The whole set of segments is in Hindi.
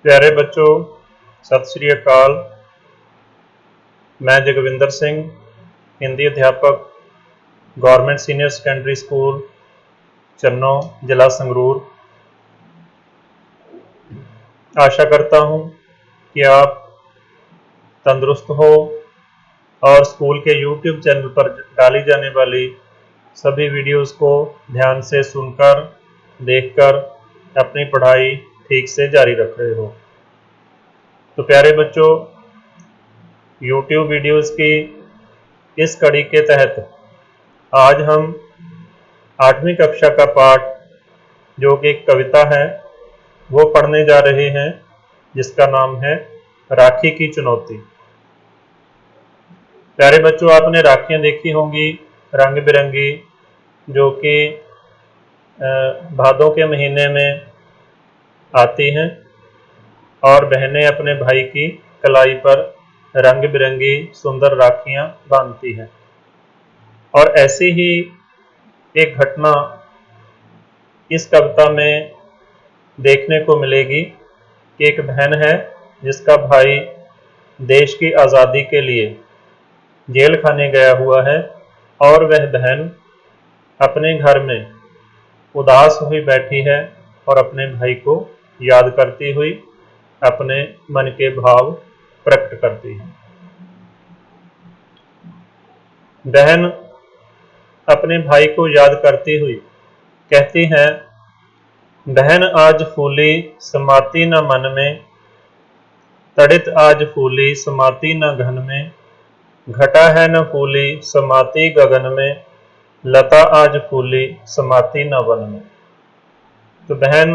प्यारे बच्चों, सत श्री अकाल। मैं जगविंदर सिंह, हिंदी अध्यापक, गवर्नमेंट सीनियर सेकेंडरी स्कूल चन्नों, जिला संगरूर। आशा करता हूँ कि आप तंदुरुस्त हो और स्कूल के YouTube चैनल पर डाली जाने वाली सभी वीडियोस को ध्यान से सुनकर, देखकर अपनी पढ़ाई ठीक से जारी रख रहे हो। तो प्यारे बच्चों, YouTube वीडियोस की इस कड़ी के तहत आज हम 8वीं कक्षा का पाठ, जो कि एक कविता है, वो पढ़ने जा रहे हैं, जिसका नाम है राखी की चुनौती। प्यारे बच्चों, आपने राखियां देखी होंगी रंग बिरंगी, जो कि भादों के महीने में आती हैं और बहनें अपने भाई की कलाई पर रंग बिरंगी सुंदर राखियां बांधती हैं। और ऐसी ही एक घटना इस कविता में देखने को मिलेगी कि एक बहन है जिसका भाई देश की आज़ादी के लिए जेल खाने गया हुआ है और वह बहन अपने घर में उदास हुई बैठी है और अपने भाई को याद करती हुई अपने मन के भाव प्रकट करती है। बहन अपने भाई को याद करती हुई कहती है, बहन आज फूली समाती न मन में, तड़ित आज फूली समाती न घन में, घटा है न फूली समाती गगन में, लता आज फूली समाती न वन में। तो बहन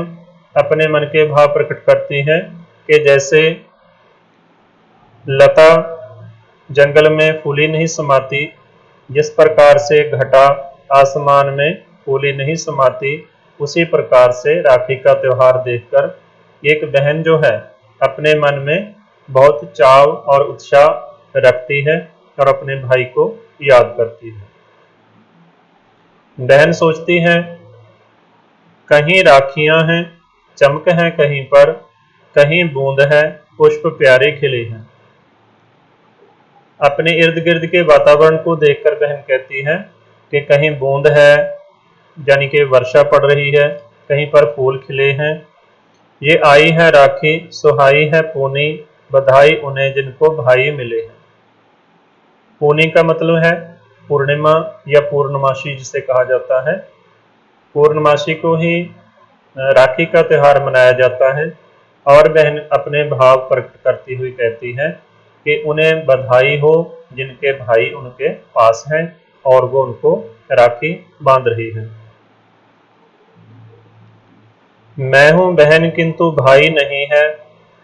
अपने मन के भाव प्रकट करती है कि जैसे लता जंगल में फूली नहीं समाती, जिस प्रकार से घटा आसमान में फूली नहीं समाती, उसी प्रकार से राखी का त्यौहार देखकर एक बहन जो है अपने मन में बहुत चाव और उत्साह रखती है और अपने भाई को याद करती है। बहन सोचती है, कहीं राखियां हैं चमक है कहीं पर, कहीं बूंद है पुष्प प्यारे खिले हैं। अपने इर्द गिर्द के वातावरण को देखकर बहन कहती है कि कहीं बूंद है, यानी कि वर्षा पड़ रही है, कहीं पर फूल खिले हैं। ये आई है राखी सुहाई है पूनी, बधाई उन्हें जिनको भाई मिले हैं। पूनी का मतलब है पूर्णिमा या पूर्णमासी, जिसे कहा जाता है। पूर्णमासी को ही राखी का त्यौहार मनाया जाता है और बहन अपने भाव प्रकट करती हुई कहती है कि उन्हें बधाई हो जिनके भाई उनके पास हैं और वो उनको राखी बांध रही है। मैं हूं बहन किंतु भाई नहीं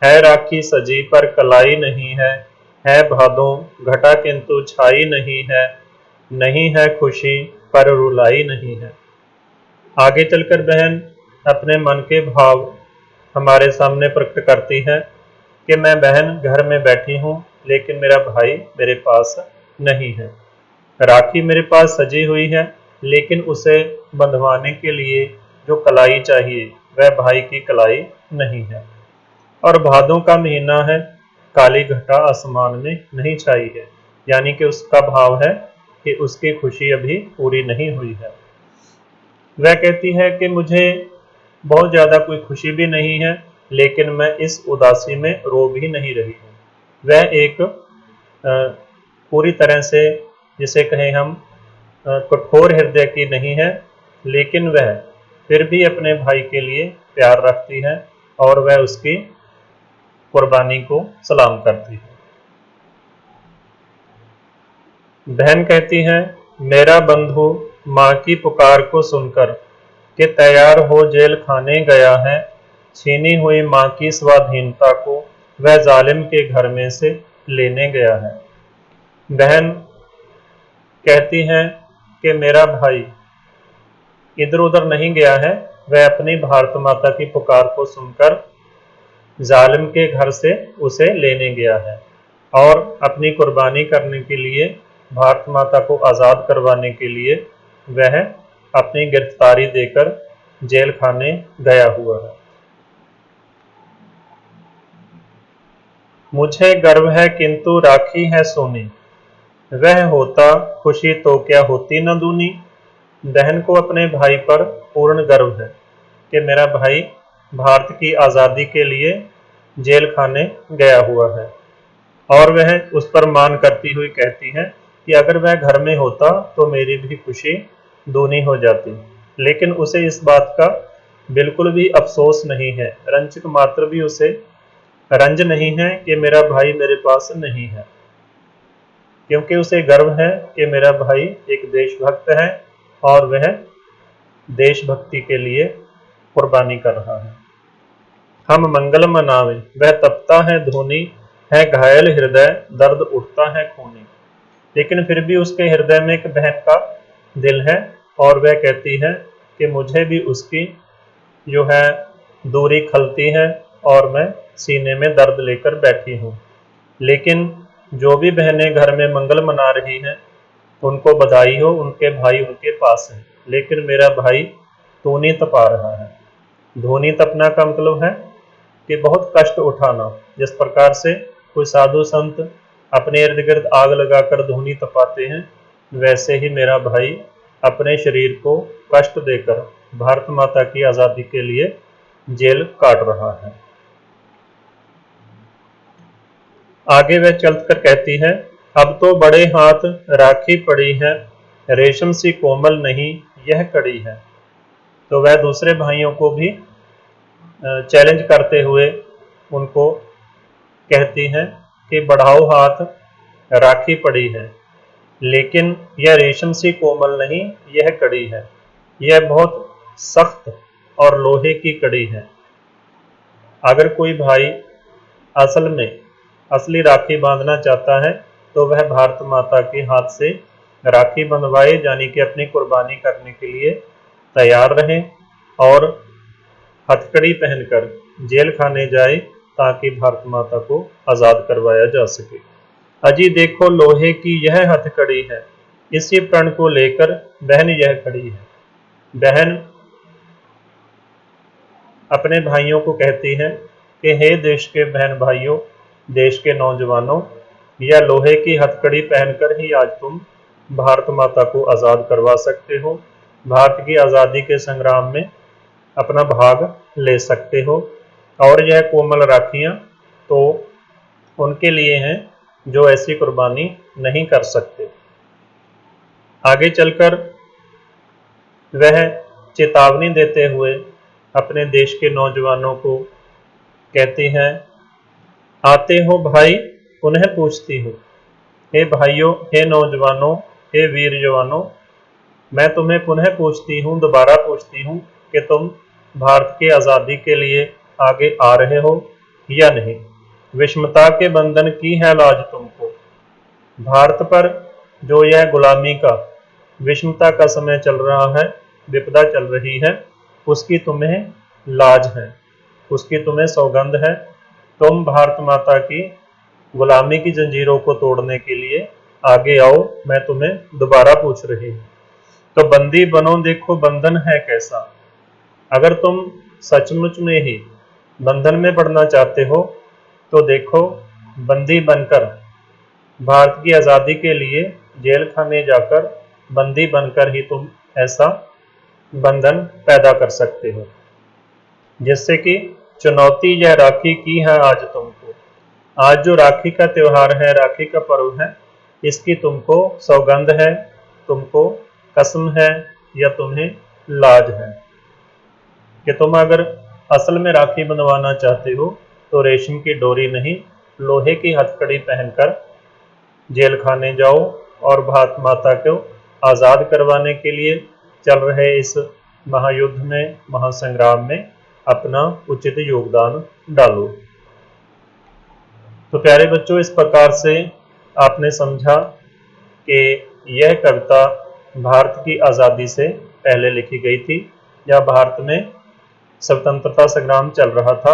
है राखी सजी पर कलाई नहीं है भादों घटा किंतु छाई नहीं है खुशी पर रुलाई नहीं है। आगे चलकर बहन अपने मन के भाव हमारे सामने प्रकट करती है कि मैं बहन घर में बैठी हूँ, लेकिन मेरा भाई मेरे पास नहीं है। राखी मेरे पास सजी हुई है, लेकिन उसे बंधवाने के लिए जो कलाई चाहिए वह भाई की कलाई नहीं है। और भादों का महीना है, काली घटा आसमान में नहीं छाई है, यानी कि उसका भाव है कि उसकी खुशी अभी पूरी नहीं हुई है। वह कहती है कि मुझे बहुत ज़्यादा कोई खुशी भी नहीं है, लेकिन मैं इस उदासी में रो भी नहीं रही हूँ। वह एक पूरी तरह से, जिसे कहें हम, कठोर हृदय की नहीं है, लेकिन वह फिर भी अपने भाई के लिए प्यार रखती है और वह उसकी कुर्बानी को सलाम करती है। बहन कहती है, मेरा बंधु माँ की पुकार को सुनकर कि तैयार हो जेल खाने गया है, छीनी हुई माँ की स्वाधीनता को वह जालिम के घर में से लेने गया है। बहन कहती है कि मेरा भाई इधर उधर नहीं गया है, वह अपनी भारत माता की पुकार को सुनकर जालिम के घर से उसे लेने गया है और अपनी कुर्बानी करने के लिए, भारत माता को आज़ाद करवाने के लिए वह अपनी गिरफ्तारी देकर जेल खाने गया हुआ है। मुझे गर्व है किंतु राखी है सोनी, वह होता खुशी तो क्या होती न दूनी। बहन को अपने भाई पर पूर्ण गर्व है कि मेरा भाई भारत की आज़ादी के लिए जेल खाने गया हुआ है, और वह उस पर मान करती हुई कहती है कि अगर वह घर में होता तो मेरी भी खुशी दूनी हो जाती। लेकिन उसे इस बात का बिल्कुल भी अफसोस नहीं है, रंचित मात्र भी उसे रंज नहीं है कि मेरा भाई मेरे पास नहीं है, क्योंकि उसे गर्व है कि मेरा भाई एक देशभक्त है और वह देशभक्ति के लिए कुर्बानी कर रहा है। हम मंगल मनावे, वह तपता है धूनी, है घायल हृदय दर्द उठता है खूनी। लेकिन फिर भी उसके हृदय में एक बहन का दिल है, और वह कहती है कि मुझे भी उसकी जो है दूरी खलती है और मैं सीने में दर्द लेकर बैठी हूँ। लेकिन जो भी बहनें घर में मंगल मना रही हैं उनको बधाई हो, उनके भाई उनके पास हैं, लेकिन मेरा भाई धूनी तपा रहा है। धूनी तपना का मतलब है कि बहुत कष्ट उठाना। जिस प्रकार से कोई साधु संत अपने इर्द गिर्द आग लगाकर धूनी तपाते हैं, वैसे ही मेरा भाई अपने शरीर को कष्ट देकर भारत माता की आज़ादी के लिए जेल काट रहा है। आगे वह चलकर कहती है, अब तो बड़े हाथ राखी पड़ी है, रेशम सी कोमल नहीं यह कड़ी है। तो वह दूसरे भाइयों को भी चैलेंज करते हुए उनको कहती हैं कि बढ़ाओ हाथ, राखी पड़ी है, लेकिन यह रेशम सी कोमल नहीं यह कड़ी है, यह बहुत सख्त और लोहे की कड़ी है। अगर कोई भाई असल में असली राखी बांधना चाहता है तो वह भारत माता के हाथ से राखी बंधवाए, यानी कि अपनी कुर्बानी करने के लिए तैयार रहे और हथकड़ी पहनकर जेल खाने जाए, ताकि भारत माता को आज़ाद करवाया जा सके। अजी देखो लोहे की यह हथकड़ी है, इसी प्रण को लेकर बहन यह खड़ी है। बहन अपने भाइयों को कहती है कि हे देश के बहन भाइयों, देश के नौजवानों, यह लोहे की हथकड़ी पहनकर ही आज तुम भारत माता को आज़ाद करवा सकते हो, भारत की आज़ादी के संग्राम में अपना भाग ले सकते हो। और यह कोमल राखियाँ तो उनके लिए हैं जो ऐसी कुर्बानी नहीं कर सकते। आगे चलकर वह चेतावनी देते हुए अपने देश के नौजवानों को कहती हैं, आते हो भाई पुनः पूछती हूँ, हे भाइयों, हे नौजवानों, हे वीर जवानों, मैं तुम्हें पुनः पूछती हूँ, दोबारा पूछती हूँ कि तुम भारत की आज़ादी के लिए आगे आ रहे हो या नहीं। विषमता के बंधन की है लाज तुमको, भारत पर जो यह गुलामी का विषमता का समय चल रहा है, विपदा चल रही है, उसकी तुम्हें लाज है, उसकी तुम्हें सौगंध है। तुम भारत माता की गुलामी की जंजीरों को तोड़ने के लिए आगे आओ, मैं तुम्हें दोबारा पूछ रही हूँ। तो बंदी बनो, देखो बंधन है कैसा। अगर तुम सचमुच में ही बंधन में पड़ना चाहते हो तो देखो, बंदी बनकर भारत की आज़ादी के लिए जेल खाने जाकर बंदी बनकर ही तुम ऐसा बंधन पैदा कर सकते हो, जिससे कि चुनौती यह राखी की है आज तुमको। आज जो राखी का त्यौहार है, राखी का पर्व है, इसकी तुमको सौगंध है, तुमको कसम है, या तुम्हें लाज है कि तुम अगर असल में राखी बंधवाना चाहते हो तो रेशम की डोरी नहीं, लोहे की हथकड़ी पहनकर जेल खाने जाओ और भारत माता को आज़ाद करवाने के लिए चल रहे इस महायुद्ध में, महासंग्राम में अपना उचित योगदान डालो। तो प्यारे बच्चों, इस प्रकार से आपने समझा कि यह कविता भारत की आज़ादी से पहले लिखी गई थी, या भारत में स्वतंत्रता संग्राम चल रहा था।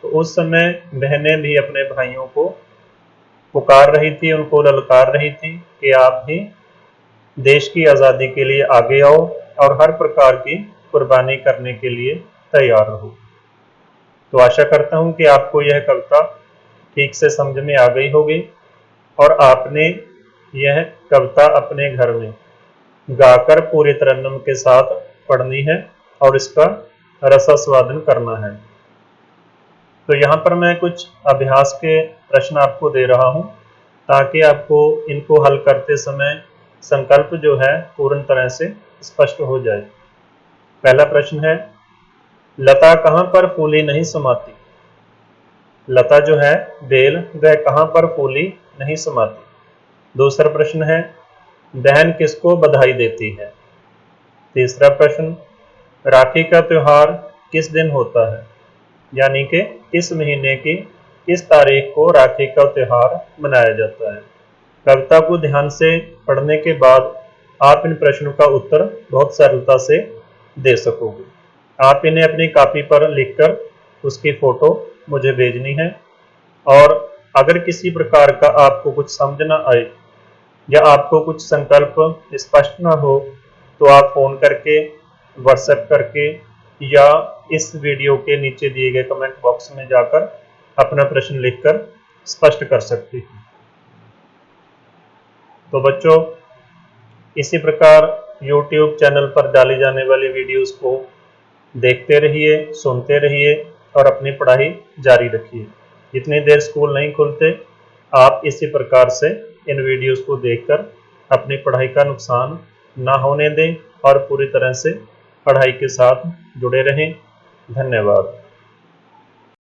तो उस समय बहनें भी अपने भाइयों को पुकार रही थी, उनको ललकार रही थी कि आप भी देश की आज़ादी के लिए आगे आओ और हर प्रकार की कुर्बानी करने के लिए तैयार रहो। तो आशा करता हूँ कि आपको यह कविता ठीक से समझ में आ गई होगी और आपने यह कविता अपने घर में गाकर पूरे तरन्नुम के साथ पढ़नी है और इसका रसास्वादन करना है। तो यहाँ पर मैं कुछ अभ्यास के प्रश्न आपको दे रहा हूँ ताकि आपको इनको हल करते समय संकल्प जो है पूर्ण तरह से स्पष्ट हो जाए। पहला प्रश्न है, लता कहाँ पर फूली नहीं समाती। लता जो है बेल, वह कहाँ पर फूली नहीं समाती। दूसरा प्रश्न है, बहन किसको बधाई देती है। तीसरा प्रश्न, राखी का त्योहार किस दिन होता है, यानी कि किस महीने की किस तारीख को राखी का त्योहार मनाया जाता है। कविता को ध्यान से पढ़ने के बाद आप इन प्रश्नों का उत्तर बहुत सरलता से दे सकोगे। आप इन्हें अपनी कॉपी पर लिखकर उसकी फोटो मुझे भेजनी है और अगर किसी प्रकार का आपको कुछ समझ ना आए या आपको कुछ संकल्प स्पष्ट ना हो तो आप फ़ोन करके, व्हाट्सएप करके या इस वीडियो के नीचे दिए गए कमेंट बॉक्स में जाकर अपना प्रश्न लिखकर स्पष्ट कर सकते हैं। तो बच्चों, इसी प्रकार YouTube चैनल पर डाली जाने वाली वीडियोस को देखते रहिए, सुनते रहिए और अपनी पढ़ाई जारी रखिए। जितनी देर स्कूल नहीं खुलते आप इसी प्रकार से इन वीडियोस को देखकर अपनी पढ़ाई का नुकसान ना होने दें और पूरी तरह से पढ़ाई के साथ जुड़े रहें। धन्यवाद।